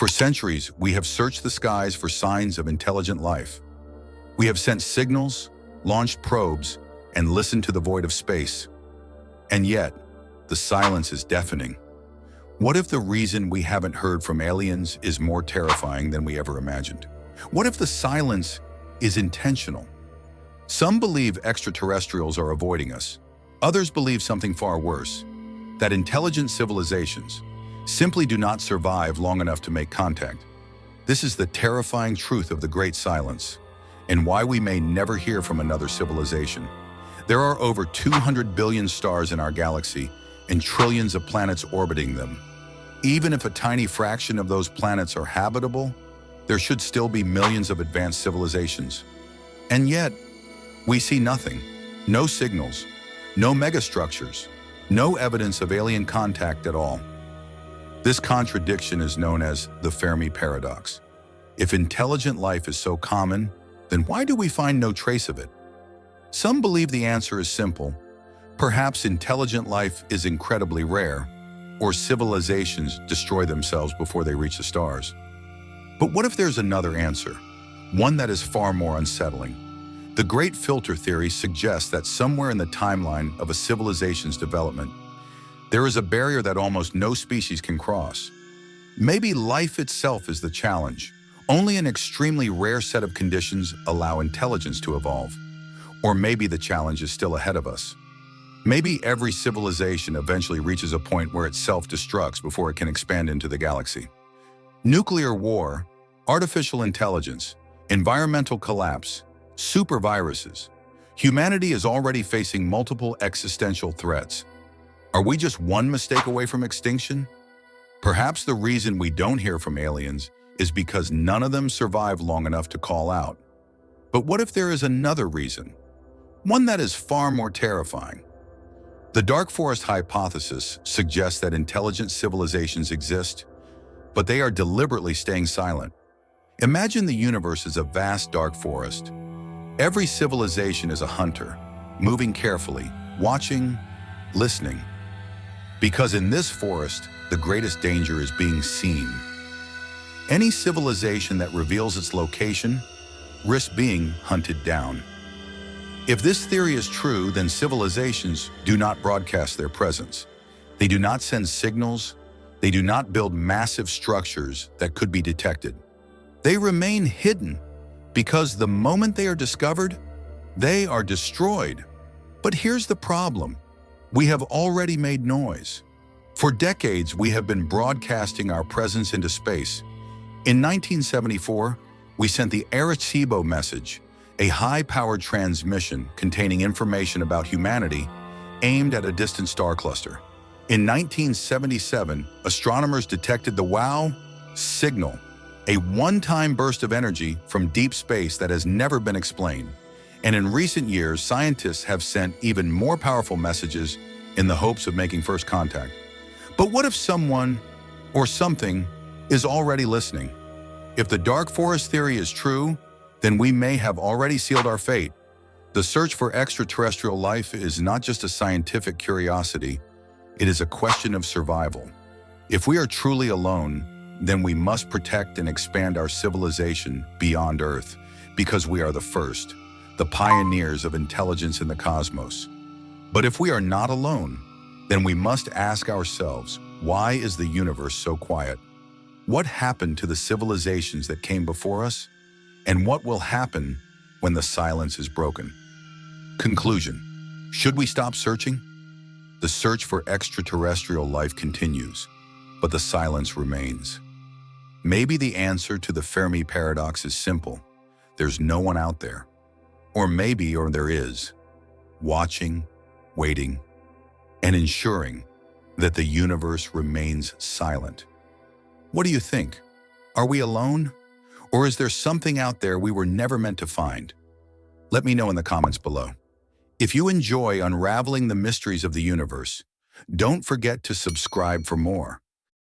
For centuries, we have searched the skies for signs of intelligent life. We have sent signals, launched probes, and listened to the void of space. And yet, the silence is deafening. What if the reason we haven't heard from aliens is more terrifying than we ever imagined? What if the silence is intentional? Some believe extraterrestrials are avoiding us. Others believe something far worse, that intelligent civilizations simply do not survive long enough to make contact. This is the terrifying truth of the Great Silence, and why we may never hear from another civilization. There are over 200 billion stars in our galaxy and trillions of planets orbiting them. Even if a tiny fraction of those planets are habitable, there should still be millions of advanced civilizations. And yet, we see nothing. No signals, no megastructures, no evidence of alien contact at all. This contradiction is known as the Fermi Paradox. If intelligent life is so common, then why do we find no trace of it? Some believe the answer is simple. Perhaps intelligent life is incredibly rare, or civilizations destroy themselves before they reach the stars. But what if there's another answer, one that is far more unsettling? The Great Filter theory suggests that somewhere in the timeline of a civilization's development, there is a barrier that almost no species can cross. Maybe life itself is the challenge. Only an extremely rare set of conditions allow intelligence to evolve. Or maybe the challenge is still ahead of us. Maybe every civilization eventually reaches a point where it self-destructs before it can expand into the galaxy. Nuclear war, artificial intelligence, environmental collapse, superviruses. Humanity is already facing multiple existential threats. Are we just one mistake away from extinction? Perhaps the reason we don't hear from aliens is because none of them survive long enough to call out. But what if there is another reason? One that is far more terrifying. The dark forest hypothesis suggests that intelligent civilizations exist, but they are deliberately staying silent. Imagine the universe as a vast dark forest. Every civilization is a hunter, moving carefully, watching, listening. Because in this forest, the greatest danger is being seen. Any civilization that reveals its location risks being hunted down. If this theory is true, then civilizations do not broadcast their presence. They do not send signals. They do not build massive structures that could be detected. They remain hidden because the moment they are discovered, they are destroyed. But here's the problem. We have already made noise. For decades, we have been broadcasting our presence into space. In 1974, we sent the Arecibo message, a high-powered transmission containing information about humanity aimed at a distant star cluster. In 1977, astronomers detected the WOW signal, a one-time burst of energy from deep space that has never been explained. And in recent years, scientists have sent even more powerful messages in the hopes of making first contact. But what if someone or something is already listening? If the dark forest theory is true, then we may have already sealed our fate. The search for extraterrestrial life is not just a scientific curiosity, it is a question of survival. If we are truly alone, then we must protect and expand our civilization beyond Earth, because we are the first, the pioneers of intelligence in the cosmos. But if we are not alone, then we must ask ourselves, why is the universe so quiet? What happened to the civilizations that came before us? And what will happen when the silence is broken? Conclusion: should we stop searching? The search for extraterrestrial life continues, but the silence remains. Maybe the answer to the Fermi Paradox is simple. There's no one out there. Or maybe, or there is, watching, waiting, and ensuring that the universe remains silent. What do you think? Are we alone? Or is there something out there we were never meant to find? Let me know in the comments below. If you enjoy unraveling the mysteries of the universe, don't forget to subscribe for more.